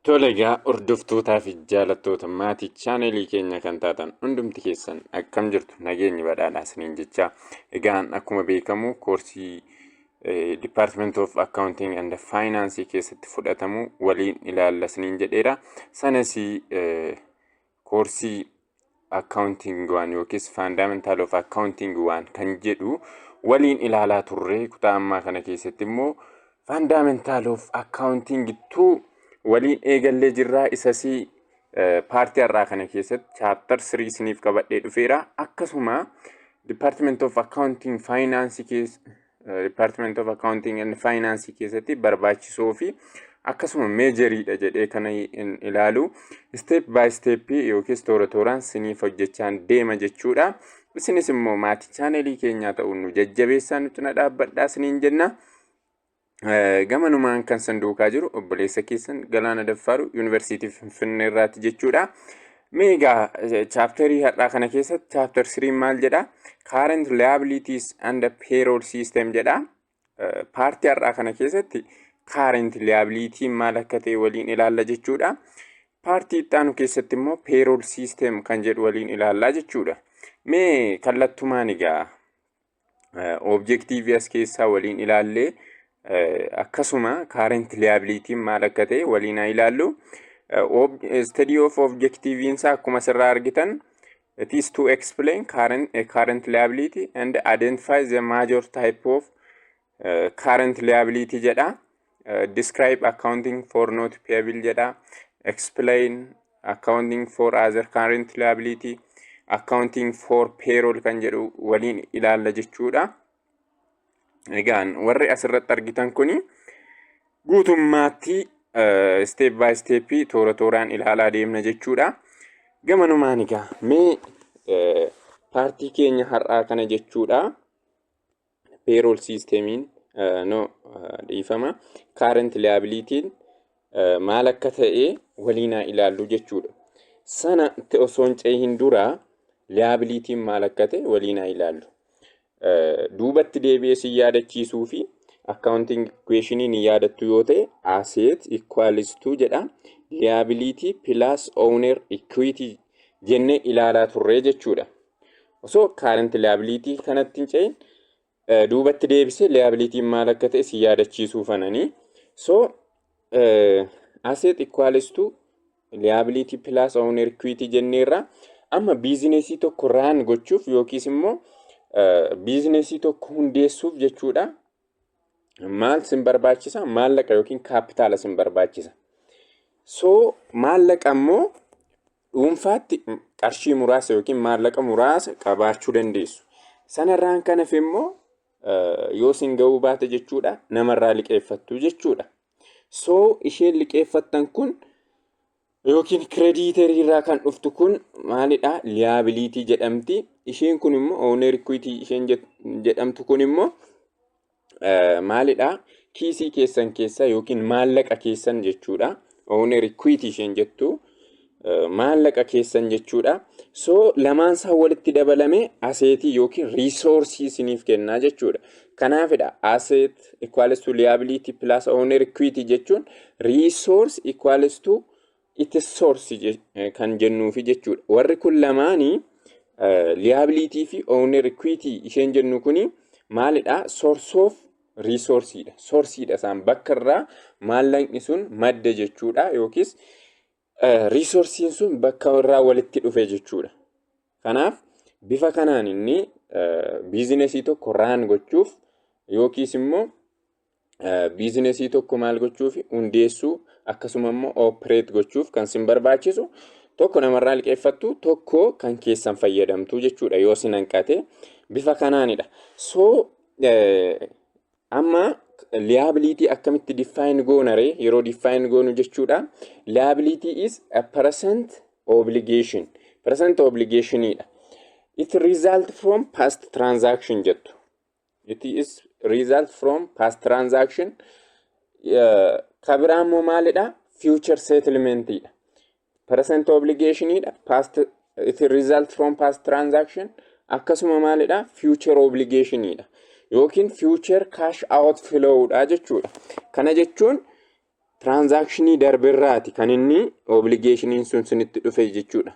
Tolegaa hordoftootaa fi jaalattoota maatii chaanelii keenya kan taatan hundumti keessan akkam jirtu nageenyi badhaadhaa isiniin jechaa. Egaan akkuma beekamu koorsii Department of Accounting and Finance keessatti fudhatamu waliin ilaalla isiniin jedheera. Sanas koorsii accounting waan yookiis fundamental of accounting waan kan jedhu waliin ilaalaa turre. Kutaa ammaa kana keessatti immoo fundamental of accounting 2 waliin eegallee jirraa. Isasii paartii har'aa kana keessatti chapter 3 isiniif qabadhee dhufeera. Akkasuma Department of Accounting and Finance keessatti barbaachisoo fi akkasuma meejeriidha jedhee kana ilaalu step by step yookiis toora tooraan isiniif hojjechaan deema jechuudha. Isinis immoo maatii chaanelii keenyaa ta'uun nu jajjabeessaa nutti na dhaabbadhaa isiniin jenna. Gamanumaan kan sanduuqaa jiru obboleessa keessan Galaana Daffaaru Yuunivarsiitii Finfinnee irraati jechuudha. Meegaa chaapterii har'aa kana keessatti chaapter 3 maal jedha? Current liabilities and payroll system jedha. Paartii har'aa kana keessatti current liability maal akka ta'e waliin ilaalla jechuudha. Paartii itti aanu keessatti immoo payroll system kan jedhu waliin ilaallaa jechuudha. Mee kallattumaan egaa objective as keessaa waliin ilaallee akkasuma current liability maal akka ta'e waliin ilaallu. Study of objective insa akkuma sirraa argitan, it is to explain current liability and identify the major type of current liability jedha. Describe accounting for not payable jedha. Explain accounting for other current liability, accounting for payroll kan jedhu waliin ilaalla jechuudha. Egaan warri asirratti argitan kuni guutummaatti step by step toora tooraan ilaalaa deemna jechuudha. Gamanumaan egaa mee paartii keenya har'aa kana jechuudha. Payroll systemiin dhiifama current liability maal akka ta'e waliin ilaallu jechuudha. Sana osoo hin cehin dura liability maal akka ta'e waliin ilaallu. Duubatti deebi'ee si yaadachiisuu fi accounting equation ni yaadattu yoo ta'e asset equals to jedha. Liability plus owner equity jennee ilaalaa turre jechuudha. Osoo current liability kanatti hin cehin duubatti deebisee liability maal akka ta'e si yaadachiisuu fananii. So asset equals to liability plus owner equity jenneerra. Amma biizinesii tokko run gochuuf yookiis immoo biizinesii tokko hundeessuuf jechuudha. Maal sin barbaachisa? Maallaqa yookiin kaapitaala sin barbaachisa. So maallaqa immoo dhuunfaatti qarshii muraasa yookiin maallaqa muraasa qabaachuu dandeessu. Sanarraan kan hafe immoo yoo sin ga'uu baate jechuudha namarraa liqeeffattu jechuudha. So isheen liqeeffattan kun yookiin creditorii irraa kan dhuftu kun maalidha? Liability jedhamti. Isheen kun immoo owner equity isheen jedhamtu kun immoo maalidha? Kiisii keessan keessa yookiin maallaqa keessan jechuudha. Owner equity isheen jettu maallaqa keessan jechuudha. So lamaan isaa walitti dabalame asseetii yookiin resources isiniif kennaa jechuudha. Kanaafidha asset equals to liability plus owner equity jechuun resource equals to its source kan jennuufi jechuudha. Warri kun lamaanii liability fi owner equity isheen jennu kuni maalidha? Source of resourceidha. Sourceidha isaan bakka irraa maallaqni sun madda jechuudha yookiis resourcein sun bakka irraa walitti dhufe jechuudha. Kanaaf bifa kanaan inni biizinesii tokko run gochuuf yookiis immoo biizinesii tokko maal gochuuf hundeessuu akkasuma immoo operate gochuuf kan sin barbaachisu tokko namarraa liqeeffattu tokko kan keessan fayyadamtu jechuudha yoo sin hanqate bifa kanaanidha. So amma liability akkamitti define goonare yeroo define goonu jechuudha. Liability is a present obligation. Present obligationidha. It result from past transaction jettu. It is result from past transaction. Kabiraammoo maalidha? Future settlementidha. Present obligationidha. It result from past transaction. Akkasuma maalidha? Future obligationidha. Yookiin future cash outflowdha jechuudha. Kana jechuun Transactionii darberraati kan inni obligationiin sun sinitti dhufe jechuudha.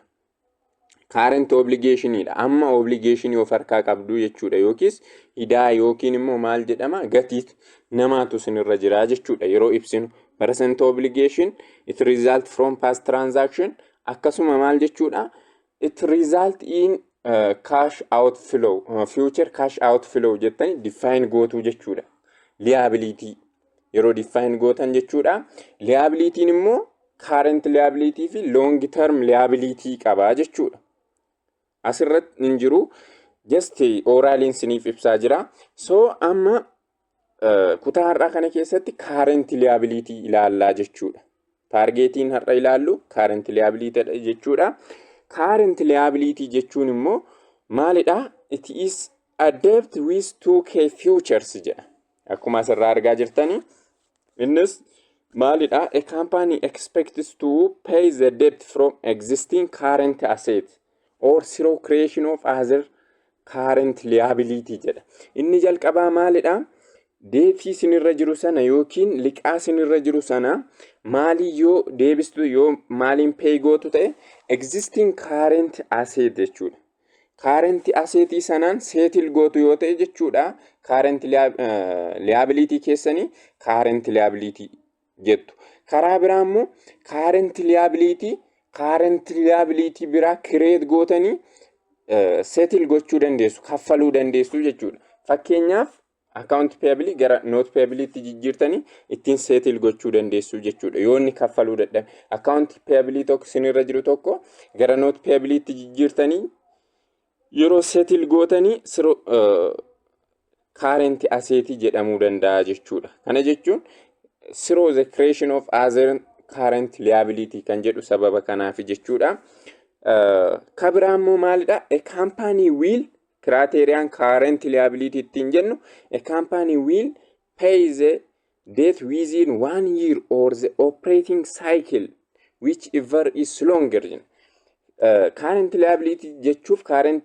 Current obligationidha. Amma obligationii of harkaa qabdu jechuudha. Yookiis idaa yookiin immoo maal jedhama gatii namaatu sinirra jira jechuudha. Yeroo ibsinu present obligation it result from past transaction akkasuma maal jechuudha it result in cash outflow future cash outflow jettani define gootu jechuudha. Liability yeroo define gootan jechuudha. Liabilityin immoo current liability fi long term liability qaba jechuudha. Asirratti hin jiru just oraliin siniif ibsaa jira. So amma kutaa har'aa kana keessatti current liability ilaallaa jechuudha. Targetiin har'a ilaallu current liability jechuudha. Current liability jechuun immoo maalidha? It is a debt with 2k futures jedha. Akkuma asirraa argaa jirtani innis maalidha? A company expects to pay the debt from existing current assets or through creation of other current liability jedha. Inni jalqabaa maalidha? Deetii sinirra jiru sana yookiin liqaa sinirra jiru sana maalii yoo deebistu yoo maaliin pay gootu ta'e existing current asset jechuudha. Current assetii sanaan settle gootu yoo ta'e jechuudha. Current liability keessanii current liability jettu. Karaa biraa immoo current liability biraa create gootanii settle gochuu dandeessu, kaffaluu dandeessu jechuudha. Fakkeenyaaf account payable gara not payable tti jijjiirtanii ittiin settle gochuu dandeessu jechuudha. Yoo inni kaffaluu dadhabe account payable tokko sinirra jiru tokko gara not payable tti jijjiirtanii yeroo settle gootanii current asset jedhamuu danda'a jechuudha. Kana jechuun through the creation of other current liability kan jedhu sababa kanaaf jechuudha. Kabiraa immoo maalidha? A company will criterion current liability ittiin jennu a company will pay the debt within 1 year or the operating cycle whichever is longer. Current liability jechuuf current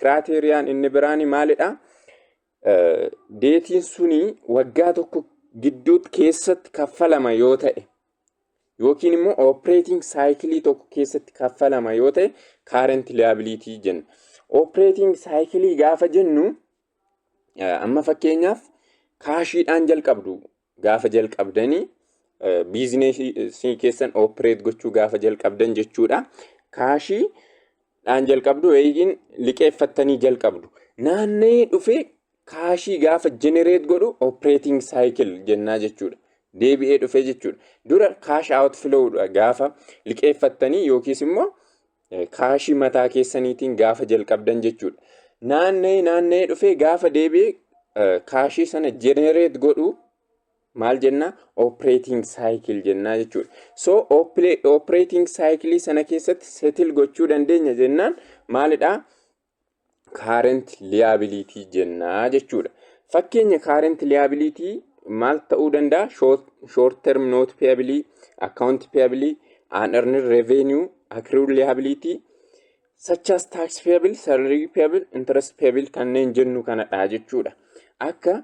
criterion inni biraani maalidha? Deetiin suni waggaa tokko gidduutti keessatti kaffalama yoo ta'e yookiin immoo operating cycle tokko keessatti kaffalama yoo ta'e current liability jenna. Operating cycle gaafa jennu amma fakkeenyaaf kaashiidhaan jalqabdu gaafa jalqabdanii biizineesii keessan operate gochuu gaafa jalqabdan jechuudha. Kaashiidhaan jalqabdu yookiin liqeeffattanii jalqabdu. Naannee dhufee kaashii gaafa generate godhu operating cycle jennaa jechuudha. Deebi'ee dhufee jechuudha. Dura cash outflow gaafa liqeeffattanii yookiis immoo kaashii mataa keessaniitiin gaafa jalqabdan jechuudha. Naannee dhufee gaafa deebi'ee kaashii sana generate godhu maal jenna? Operating cycle jennaa jechuudha. So operating cycle sana keessatti settle gochuu dandeenya jennaan maalidha? Current liability jennaa jechuudha. Fakkeenya current liability maal ta'uu danda'a? Short term note payable, account payable, unearned revenue, accrued liability such as tax payable, salary payable, interest payable kanneen jennu kanadha jechuudha. Akka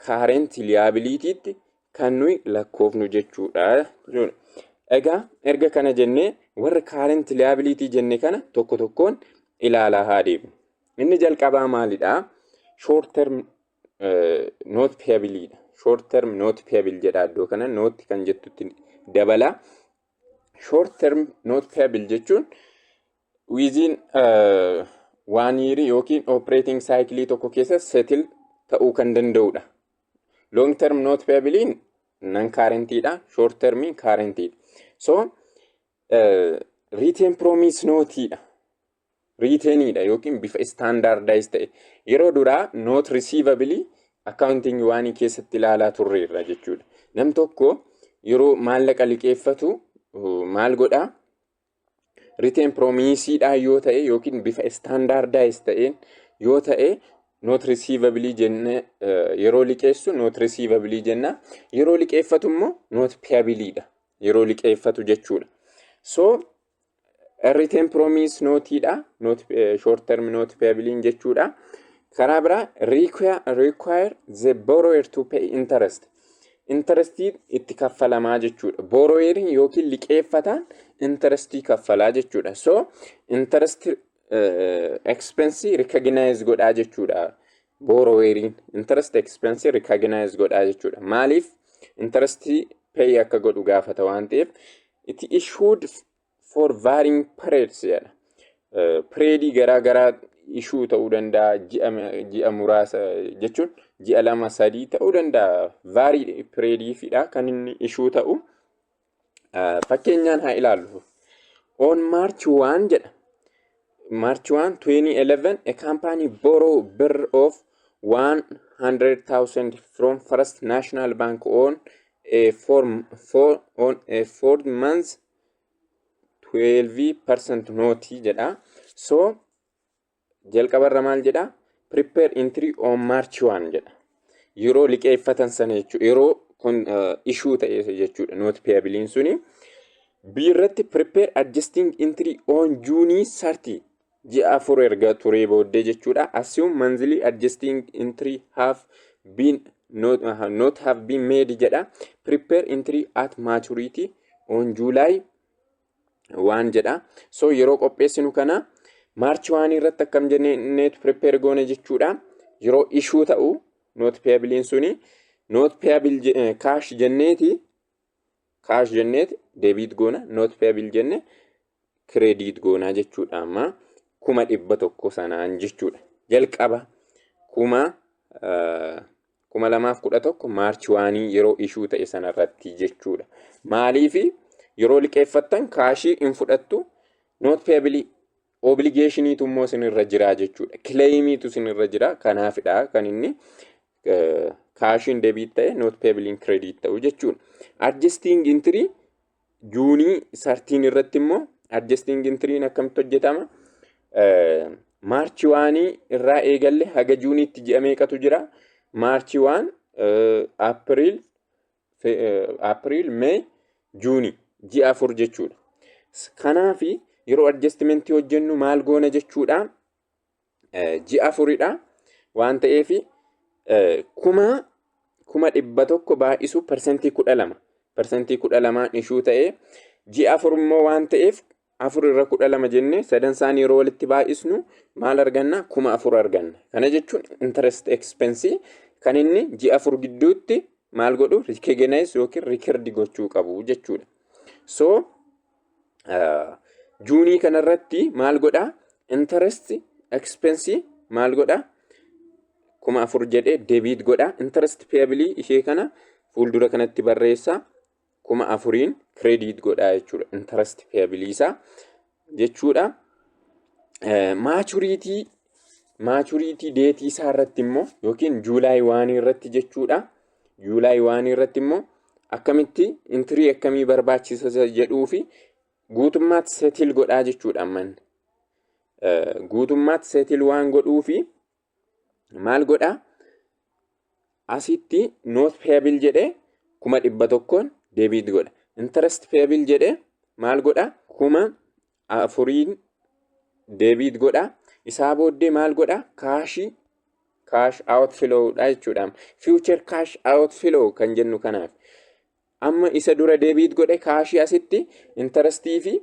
current liability tti kan nuyi lakkoofnu jechuudha. Egaa erga kana jennee warra current liability jenne kana tokko tokkoon ilaalaa haa deemnu. Inni jalqabaa maalidha? Short term note payable dha. Short term note payable jedha iddoo kana note kan jettutti dabala. Short term note payable jechuun within 1 year yookiin operating cycle tokko keessa settle ta'uu kan danda'udha. Long term note payable non current dha. Short term current dha. So retain promise note dha. Retain dha yookiin bifa standardized ta'e. Yeroo duraa note receivable accounting waan keessatti ilaalaa turreerra jechuudha. Nam tokko yeroo maallaqa liqeeffatu maal godha? Retain promise dha yoo ta'e yookiin bifa standardized ta'een yoo ta'e note receivable jenne yeroo liqeessu note receivable jenna. Yeroo liqeeffatu immoo note payable dha. Yeroo liqeeffatu jechuudha. So retain promise note dha. Short term note payable jechuudha. Karaa biraa require the borrower to pay interest. intarestii itti kaffalamaa jechuudha. Borroweeriin yookiin liqeeffataan intarestii kaffalaa jechuudha. So interest expense recognize godhaa jechuudha. Borroweeriin interest expense recognize godhaa jechuudha. Maaliif intarestii pay akka godhu gaafata waan ta'eef it issued for varying periods jedha. Periodii garaa garaa issue ta'uu danda'a, ji'a muraasa jechuun ji'a 2-3 ta'uu danda'a. Vary periodiifidha kan inni issue ta'u. Fakkeenyaan haa ilaallu. On March 1 jedha. March 1, 2011, a company borrowed birr of 100,000 from First National Bank on a 4 months 12% note jedha. So jalqabarra maal jedha? Prepare entry on March 1 jedha. Yeroo liqeeffatan sana jechuudha. Yeroo kun issue ta'e jechuudha. Note payable suni. Birratti prepare adjusting entry on June 30. Ji'a 4 erga turee booddee jechuudha. Assume monthly adjusting entry have been not have been made jedha. Prepare entry at maturity on July 1 jedha. So yeroo qopheessinu kana March 1 irratti akkam jenneetu prepare goone jechuudha. Yeroo issue ta'u note payable suni note payable cash jenneeti debit goona, note payable jenne credit goona jechuudha. Amma 100,000 sanaan jechuudha. Jalqaba 2011 March 1 yeroo issue ta'e sanarratti jechuudha. Maaliif yeroo liqeeffattan kaashii hin fudhattu, note payable obligationiitu immoo sinirra jira jechuudha. Claimiitu sinirra jira. Kanaafidha kan inni kaashiin debit ta'e note payable credit ta'u jechuudha. Adjusting entry June 13 irratti immoo adjusting entry akkamitti hojjetama? March 1 irraa eegalle haga Juneetti ji'a meeqatu jira? March 1, April, May, June ji'a 4 jechuudha. Kanaafi yeroo adjustment hojjennu maal goona jechuudha? Ji'a 4dha waan ta'eef 100,000 baay'isu persentii 12 issue ta'e ji'a 4 immoo waan ta'eef 4 irra 12 jenne sadan isaanii yeroo walitti baay'isnu maal arganna? 4,000 arganna. Kana jechuun interest expense kan inni ji'a 4 gidduutti maal godhu? Recognize yookiin record gochuu qabu jechuudha. So June kanarratti maal godha? Interest expense maal godha? 4,000 jedhee debit godha. Interest payable ishee kana fuuldura kanatti barreessa 4,000 credit godha jechuudha. Interest payable isaa jechuudha. Maturity date isaa irratti immoo yookiin July 1 irratti jechuudha. July 1 irratti immoo akkamitti entry akkamii barbaachisa jedhuu fi guutummaatti settle godhaa jechuudha. Amman guutummaatti settle waan godhuu fi maal godhaa? Asitti note payable jedhee 100,000 debit godha. Interest payable jedhee maal godhaa? 4,000 debit godha. Isaa booddee maal godhaa? Cash outflow dha jechuudha. Future cash outflow kan jennu kanaaf. Amma isa dura debit godhe kaashii asitti interestii fi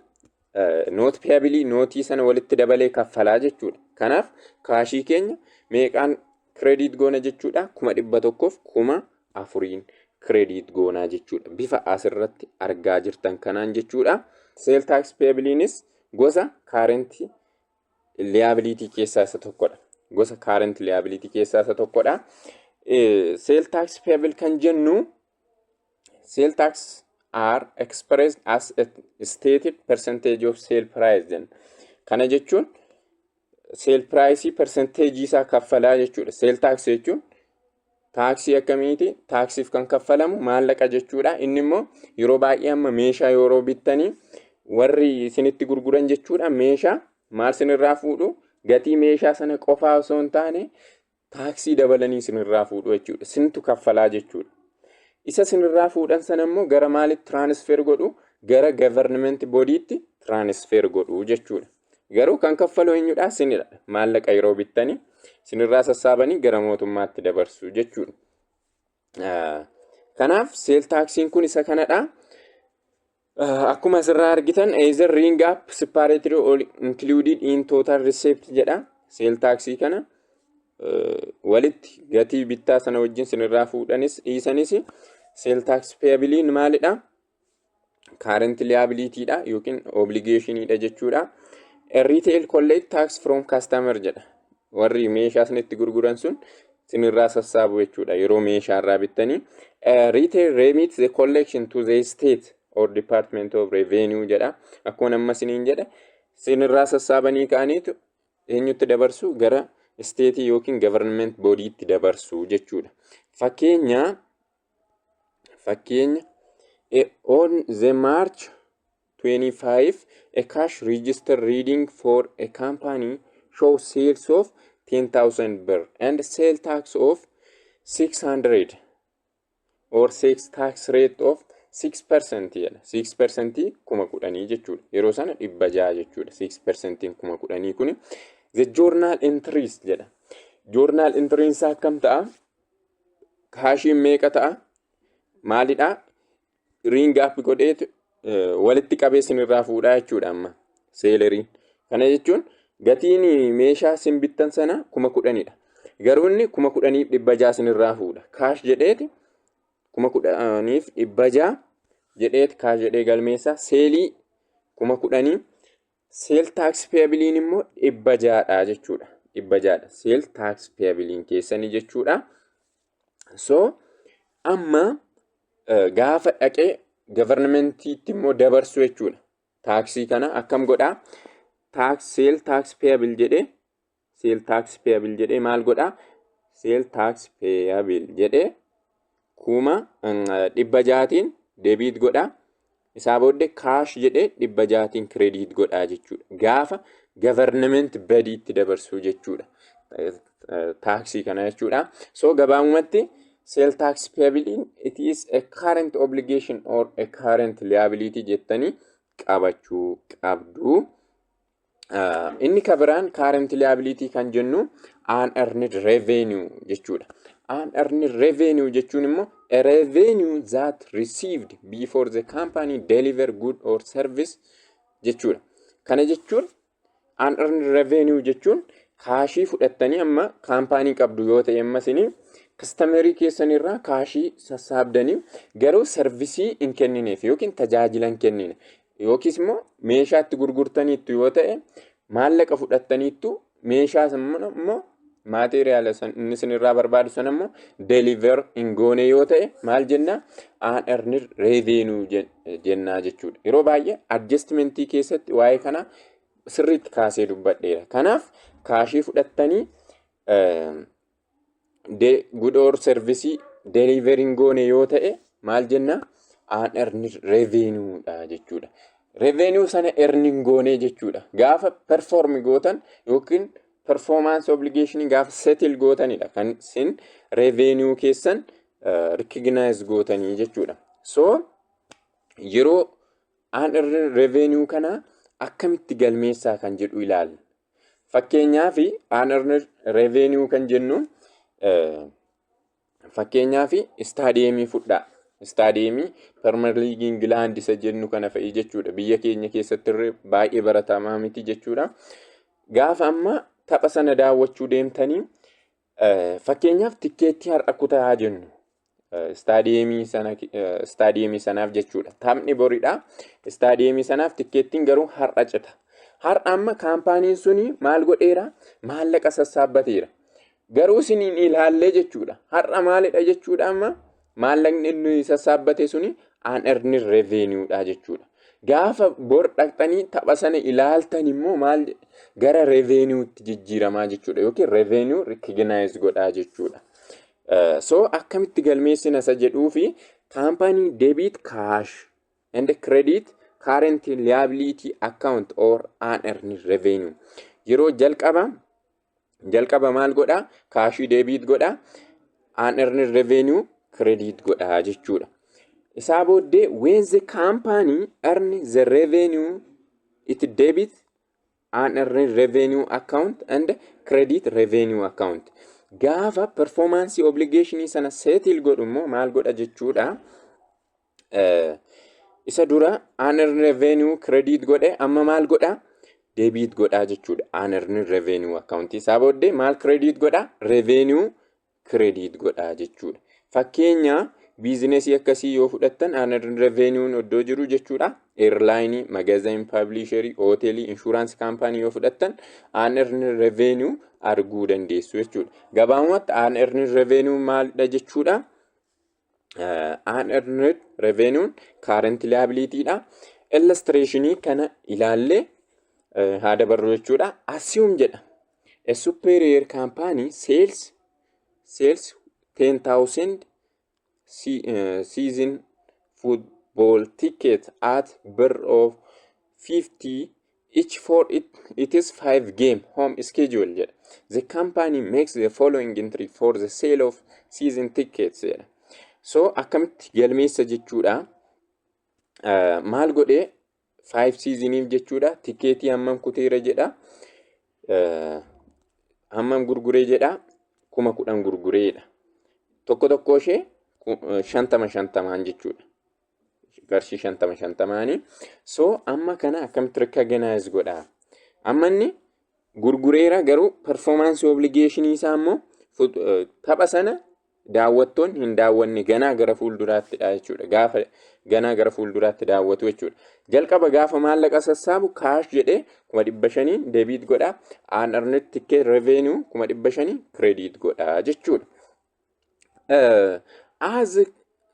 note payable nootii sana walitti dabalee kaffalaa jechuudha. Kanaaf kaashii keenya meeqaan credit goona jechuudha? 100,000 4,000 credit goona jechuudha. Bifa asirratti argaa jirtan kanaan jechuudha. Sale tax payablenis gosa current liability keessaa isa tokkodha. Gosa current liability keessaa isa tokkodha. Sale tax payable kan jennu sale tax are expressed as a stated percentage of sale price. Kana jechuun sale price percentage isaa kaffalaa jechuudha. Sale tax jechuun taaksii akkamiiti? Taaksiif kan kaffalamu maallaqa jechuudha. Inni immoo yeroo baay'ee amma meeshaa yeroo bittanii warri isinitti gurguran jechuudha. Meeshaa maal sinirraa fuudhu? Gatii meeshaa sana qofaa osoo hin taane taaksii dabalanii sinirraa fuudhu jechuudha. Sintu kaffalaa jechuudha. Isa sinirraa fuudhan sana immoo gara maalitti transfer godhu? Gara government body'tti transfer godhu jechuudha. Garuu kan kaffalu eenyudha? Sinidha. Maallaqa yeroo bittanii sinirraa sassaabanii gara mootummaatti dabarsu jechuudha. Kanaaf sale taxiin kun isa kanadha. Akkuma asirraa argitan either ring up separated or included in total receipt jedha. Sale taxii kana walitti gatii bittaa sana wajjin sinirraa fuudhanis dhiisanis sale tax payable maalidha? Current liability dha yookiin obligation dha jechuudha. Retail collect tax from customer jedha. Warri meeshaa sanitti gurguran sun sinirraa sassaabu jechuudha yeroo meeshaa irraa bittanii. Retail remit the collection to the state or department of revenue jedha. Akkuma amma siniin jedha sinirraa sassaabanii ka'aniitu eenyutti dabarsu gara state yookiin government body itti dabarsu jechuudha. Fakkeenya on the March 25 a cash register reading for a company shows sales of 10,000 birr and sale tax of 600 or sales tax rate of 6% jedha. 6% kuma kudhanii jechuudha. Yeroo sana 600 jechuudha. 6% kuma kudhanii kuni the journal entries jedha. Journal entries akkam ta'a? Kaashiin meeqa ta'a? Maalidha? Ring up godheetu walitti qabee sinirraa fuudhaa jechuudha amma seeleriin. Kana jechuun gatiin meeshaa sin bittan sana 10,000dha. Garuu inni 10,600 sinirraa fuudha. Kaash jedheeti 10,600 jedheeti kaash jedhee galmeessaa seelii 10,000 sale tax payable immoo 600dha jechuudha. 600dha. Sale tax payable keessanii jechuudha. So amma gaafa dhaqee governmentiitti immoo dabarsu jechuudha. Taaksii kana akkam godhaa? Sale tax payable jedhee maal godhaa? Sale tax payable jedhee 600tiin debit godhaa. Isaa booddee cash jedhee 600tiin credit godhaa jechuudha. Gaafa government badiitti dabarsu jechuudha. Taaksii kana jechuudha. So gabaabumatti sale tax payable it is a current obligation or a current liability jettanii qabachuu qabdu. Inni kabiraan current liability kan jennu unearned revenue jechuudha. Unearned revenue jechuun immoo a revenue that received before the company deliver good or service jechuudha. Kana jechuun unearned revenue jechuun kaashii fudhattanii amma kaampaanii qabdu yoo ta'e ammasini kastamerii keessanirraa kaashii sassaabdanii garuu servisii hin kennineef yookiin tajaajila hin kennine yookiis immoo meeshaatti gurgurtaniittu yoo ta'e maallaqa fudhattaniittu meeshaa immoo maateriyaala inni isinirraa barbaadu sana immoo deliver hin goone yoo ta'e maal jenna? Unearned revenue jennaa jechuudha. Yeroo baay'ee adjustmentii keessatti waa'ee kana sirriitti kaasee dubbadheera. Kanaaf kaashii fudhattanii good or service delivering goone yoo ta'e maal jenna? Unearned revenue dha jechuudha. Revenue sana earning goone jechuudha. Gaafa perform gootan yookiin performance obligation gaafa settle gootanidha kan sin revenue keessan recognize gootanii jechuudha. So yeroo unearned revenue kana akkamitti galmeessaa kan jedhu ilaalla. Fakkeenyaaf unearned revenue kan jennu fakkeenyaaf istaadiyeemii fudhaa. Istaadiyeemii Premier League England isa jennu kana fa'i jechuudha. Biyya keenya keessatti baay'ee baratamaa miti jechuudha. Gaafa amma tapha sana daawwachuu deemtanii fakkeenyaaf tikkeettii har'a kutaa jennu. Istaadiyeemii sanaaf jechuudha. Taphni boridha. Istaadiyeemii sanaaf tikkeettiin garuu har'a cita. Har'a amma kaampaaniin suni maal godheera? Maallaqa sassaabbateera. Garuu isiniin ilaallee jechuudha. Har'a maalidha jechuudha amma maallaqni inni sassaabbate suni unearned revenue dha jechuudha. Gaafa bor dhaqxanii tapha sana ilaaltan immoo maal gara revenue tti jijjiiramaa jechuudha yookiin revenue recognize godhaa jechuudha. So akkamitti galmeessina isa jedhuu fi company debit cash and credit current liability account or unearned revenue. Yeroo jalqaba maal godhaa? Kaashii debit godhaa. Unearned revenue credit godhaa jechuudha. Isaa booddee when the company earn the revenue it debit unearned revenue account and credit revenue account. Gaafa performance obligation sana settle godhu immoo maal godha jechuudha. Isa dura unearned revenue credit godhe amma maal godha? Debit godha jechuudha. Unearned revenue account isaa booddee maal credit godha? Revenue credit godha jechuudha. Fakkeenya biizinesii akkasii yoo fudhattan unearned revenue iddoo jiru jechuudha. Airline, magazine, publishery, hoteelii, insurance company yoo fudhattan unearned revenue arguu dandeessu jechuudha. Gabaabumatti unearned revenue maalidha jechuudha? Unearned revenue current liability dha. Illustrationii kana ilaallee haa dabarru jechuudha. Assume jedha. A superior company sells 10,000 season football tickets at birr of 50 each for it is 5 game home schedule jedha. The company makes the following entry for the sale of season tickets jedha. So akkamitti galmeessa jechuudha. Maal godhee 5 seasoniif jechuudha. Tikeetii hammam kuteera jedha. Hammam gurguree jedha. 10,000 gurgureedha. Tokko ishee 50 jechuudha. Qarshii 50. So amma kana akkamitti recognize godha. Amma inni gurgureera garuu performance obligation isaa immoo tapha sana daawwattoon hin daawwanne ganaa gara fuulduraattidha jechuudha. Gaafa ganaa gara fuulduraatti daawwatu jechuudha. Jalqaba gaafa maallaqa sassaabu cash jedhee 500 debit godha. Unearned ticket revenue 500 credit godha jechuudha. As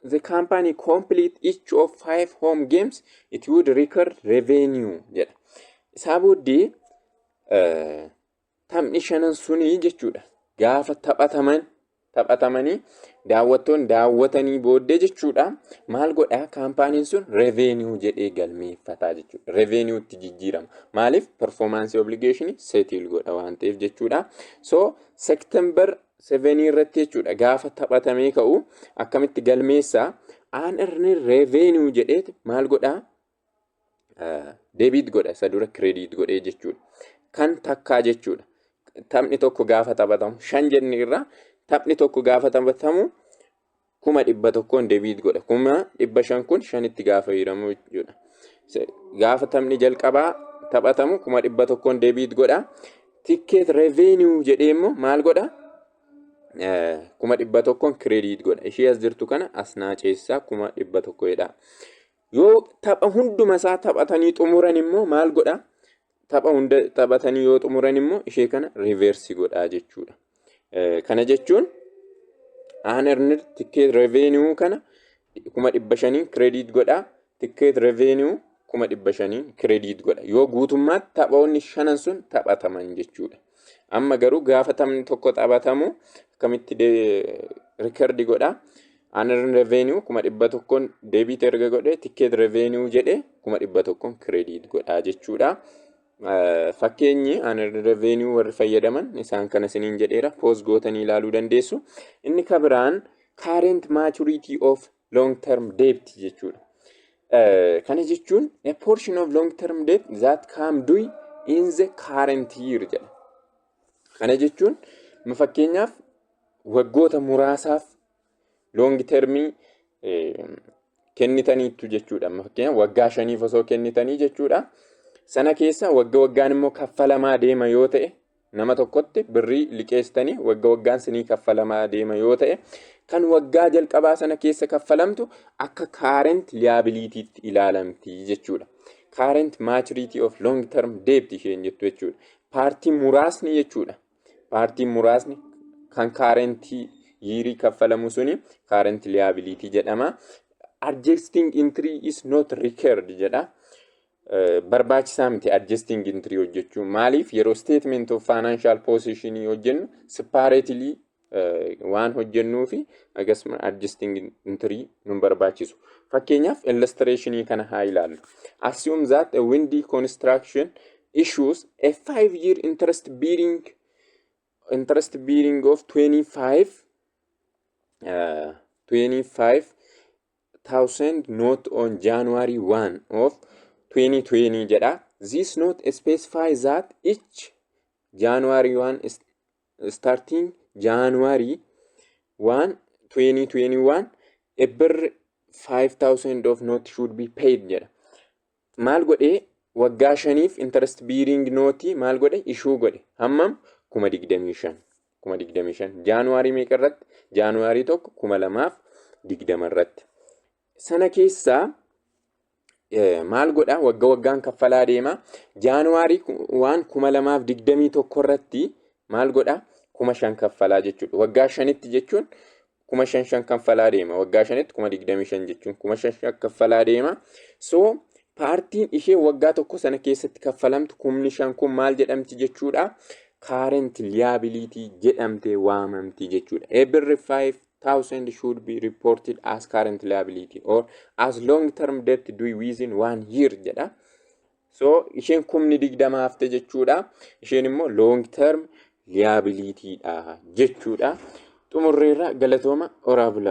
the company complete each of 5 home games, it would record revenue jedha. Isaa booddee taphni shanan sunii jechuudha. Gaafa taphatamanii daawwattoon daawwatanii booddee jechuudha. Maal godhaa kaampaaniin sun revenue jedhee galmeeffataa jechuudha. Revenue itti jijjiirama. Maaliif performance obligation settle godha waan ta'eef jechuudha. So September 7 irratti jechuudha. Gaafa taphatamee ka'u akkamitti galmeessaa unearned revenue jedheet maal godhaa? Debit godha. Isa dura credit godhee jechuudha. Kan takkaa jechuudha. Taphni tokko gaafa taphatamu 5 jenne irraa taphni tokko gaafa taphatamu 100 debit godha. 500 kun 5tti gaafa hiramu jechuudha. Gaafa taphni jalqabaa taphatamu 100 debit godha. Ticket revenue jedhee immoo maal godha? 100 credit godha. Ishee as jirtu kana as naaceessaa 100 jedha. Yoo tapha hunduma isaa taphatanii xumuran immoo maal godha? Tapha hunda taphatanii yoo xumuran immoo ishee kana reverse godha jechuudha. Kana jechuun unearned ticket revenue kana 500 credit godha. Ticket revenue 500 credit godha. Yoo guutummaatti taphoonni shanan sun taphataman jechuudha. Amma garuu gaafa taphni tokko taphatamu akkamitti record godha. Unearned revenue 100 debit erga godhe ticket revenue jedhe 100 credit godha jechuudha. Fakkeenyi unearned revenue warri fayyadaman isaan kana siniin jedheera. Pause gootanii ilaaluu dandeessu. Inni kabiraan current maturity of long term debt jechuudha. Kana jechuun a portion of long term debt that come due in the current year jedha. Kana jechuun fakkeenyaaf waggoota muraasaaf long termii kennitaniitu jechuudha. Fakkeenyaaf waggaa 5 osoo kennitanii jechuudha. Sana keessa waggaan immoo kaffalamaa deema yoo ta'e nama tokkotti birrii liqeessitanii waggaan sinii kaffalamaa deema yoo ta'e kan waggaa jalqabaa sana keessa kaffalamtu akka current liabilitytti ilaalamti jechuudha. Current maturity of long term debt isheen jettu jechuudha. Paartiin muraasni jechuudha. Paartiin muraasni kan current year kaffalamu suni current liability jedhama. Adjusting entry is not recurred jedha. Barbaachisaa miti adjusting entry hojjechuun. Maaliif yeroo statement of financial position hojjennu separately waan hojjennuu fi akkasuma adjusting entry nun barbaachisu. Fakkeenyaaf illustrationii kana haa ilaallu. Assume that a windy construction issues a 5-year interest bearing of 25,000 note on January 1 of 2020 jedha. This note specifies that each January 1 starting January 1, 2021 every 5,000 of note should be paid jedha. Maal godhee waggaa 5f interest bearing note maal godhe issue godhe hammam 25,000 January meeqa irratti January 1 2020 irratti sana keessaa maal godha waggaan kaffalaa deema January 1 2021 irratti maal godha 5,000 kaffalaa jechuudha. Waggaa 5tti jechuun 5,000 kaffalaa deema. Waggaa 5tti 25,000 jechuun 5,000 kaffalaa deema. So paartiin ishee waggaa tokko sana keessatti kaffalamtu 5,000 kun maal jedhamti jechuudha? Current liability jedhamtee waamamti jechuudha. Every 5,000 should be reported as current liability or as long term debt due within 1 year jedha. So isheen 20,000 hafte jechuudha. Isheen immoo long term liability dha jechuudha. Xumurreerra galatooma oraa bula.